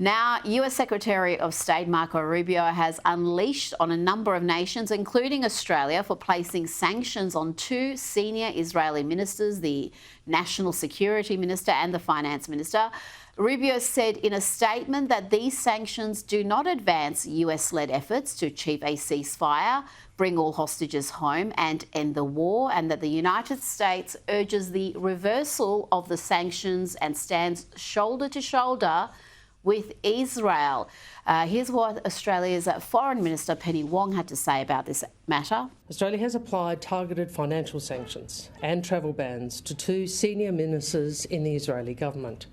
Now, US Secretary of State Marco Rubio has unleashed on a number of nations, including Australia, for placing sanctions on two senior Israeli ministers, the National Security Minister and the Finance Minister. Rubio said in a statement that these sanctions do not advance US-led efforts to achieve a ceasefire, bring all hostages home and end the war, and that the United States urges the reversal of the sanctions and stands shoulder to shoulder with Israel. Here's what Australia's Foreign Minister Penny Wong had to say about this matter. Australia has applied targeted financial sanctions and travel bans to two senior ministers in the Israeli government,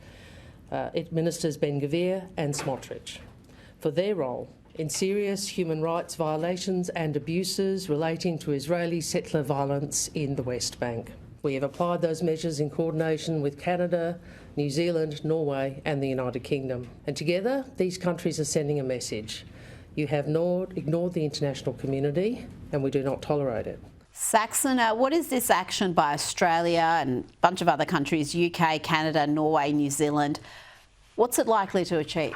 Ministers Ben-Gvir and Smotrich, for their role in serious human rights violations and abuses relating to Israeli settler violence in the West Bank. We have applied those measures in coordination with Canada, New Zealand, Norway and the United Kingdom. And together, these countries are sending a message. You have ignored the international community and we do not tolerate it. Saxon, what is this action by Australia and a bunch of other countries, UK, Canada, Norway, New Zealand? What's it likely to achieve?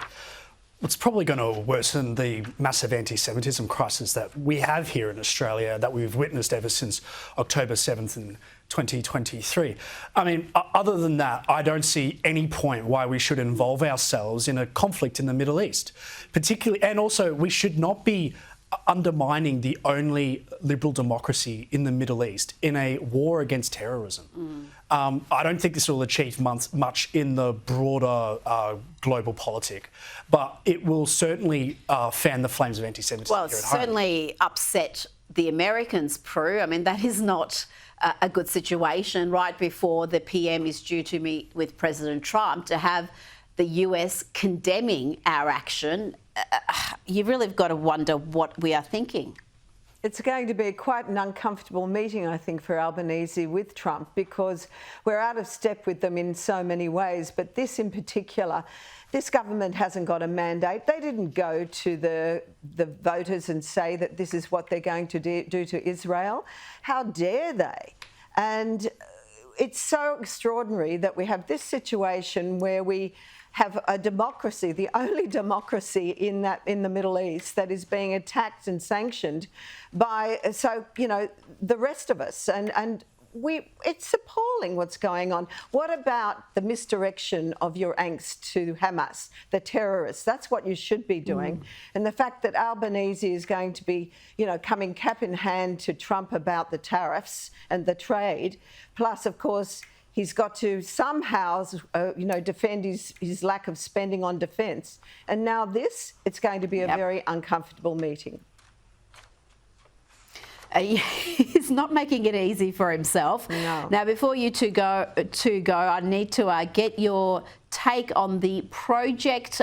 It's probably going to worsen the massive anti-Semitism crisis that we have here in Australia, that we've witnessed ever since October 7th in 2023. I mean, other than that, I don't see any point why we should involve ourselves in a conflict in the Middle East, particularly, and also we should not be undermining the only liberal democracy in the Middle East in a war against terrorism. I don't think this will achieve much in the broader global politic, but it will certainly fan the flames of anti-Semitism here at home. Well, it's certainly upset the Americans, Prue. I mean, that is not a good situation right before the PM is due to meet with President Trump to have the US condemning our action. You really have got to wonder what we are thinking. It's going to be quite an uncomfortable meeting, I think, for Albanese with Trump, because we're out of step with them in so many ways. But this in particular, this government hasn't got a mandate. They didn't go to the voters and say that this is what they're going to do to Israel. How dare they? And it's so extraordinary that we have this situation where we have a democracy, the only democracy in the Middle East, that is being attacked and sanctioned by, the rest of us. And it's appalling what's going on. What about the misdirection of your angst to Hamas, the terrorists? That's what you should be doing. And the fact that Albanese is going to be, coming cap in hand to Trump about the tariffs and the trade, plus, of course, he's got to somehow, defend his lack of spending on defence. And now it's going to be a very uncomfortable meeting. He's not making it easy for himself. No. Now, before you two go, I need to get your take on the project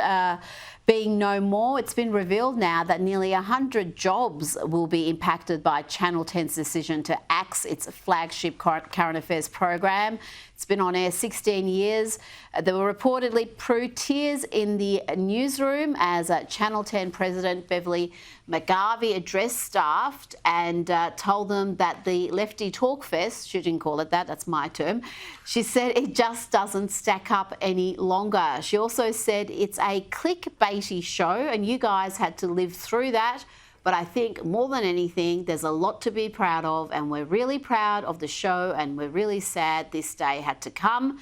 being no more. It's been revealed now that nearly 100 jobs will be impacted by Channel 10's decision to axe its flagship current affairs program. It's been on air 16 years. There were reportedly tears in the newsroom as Channel 10 President Beverly McGarvey addressed staff and told them that the lefty talk fest, she didn't call it that, that's my term, she said it just doesn't stack up any longer. She also said it's a clickbaity show and you guys had to live through that. But I think more than anything, there's a lot to be proud of, and we're really proud of the show, and we're really sad this day had to come.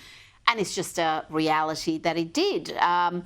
And it's just a reality that it did. I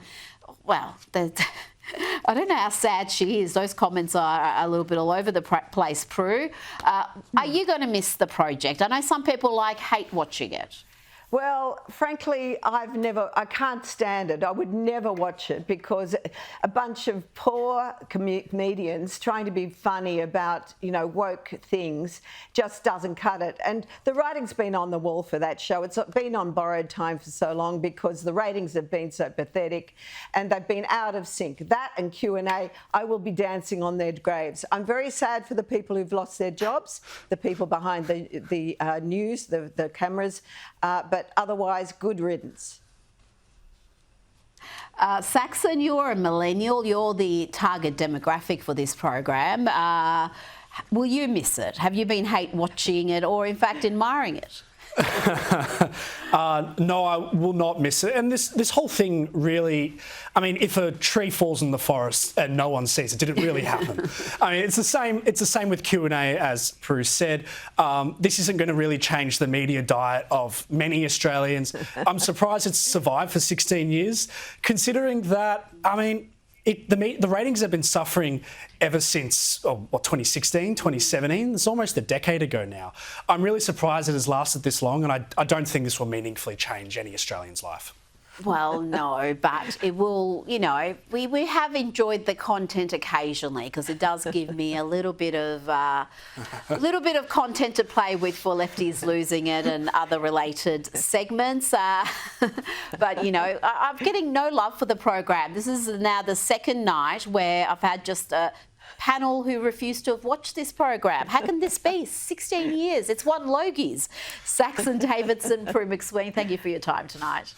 don't know how sad she is. Those comments are a little bit all over the place, Prue. Are you going to miss the project? I know some people hate watching it. Well, frankly, I can't stand it. I would never watch it because a bunch of poor comedians trying to be funny about, woke things just doesn't cut it. And the writing's been on the wall for that show. It's been on borrowed time for so long because the ratings have been so pathetic and they've been out of sync. That and Q&A, I will be dancing on their graves. I'm very sad for the people who've lost their jobs, the people behind the news, the cameras, but otherwise, good riddance. Saxon, you're a millennial. You're the target demographic for this program. Will you miss it? Have you been hate watching it or, in fact, admiring it? No, I will not miss it. And this whole thing really, I mean, if a tree falls in the forest and no one sees it, did it really happen? I mean, it's the same with Q&A, as Prue said. This isn't going to really change the media diet of many Australians. I'm surprised it's survived for 16 years, considering that, I mean, the ratings have been suffering ever since, 2016, 2017? It's almost a decade ago now. I'm really surprised it has lasted this long, and I don't think this will meaningfully change any Australian's life. Well, no, but it will, you know, we have enjoyed the content occasionally because it does give me a little bit of content to play with for Lefties Losing It and other related segments. But, you know, I'm getting no love for the program. This is now the second night where I've had just a panel who refused to have watched this program. How can this be? 16 years. It's won Logies. Saxon Davidson, Prue MacSween, thank you for your time tonight.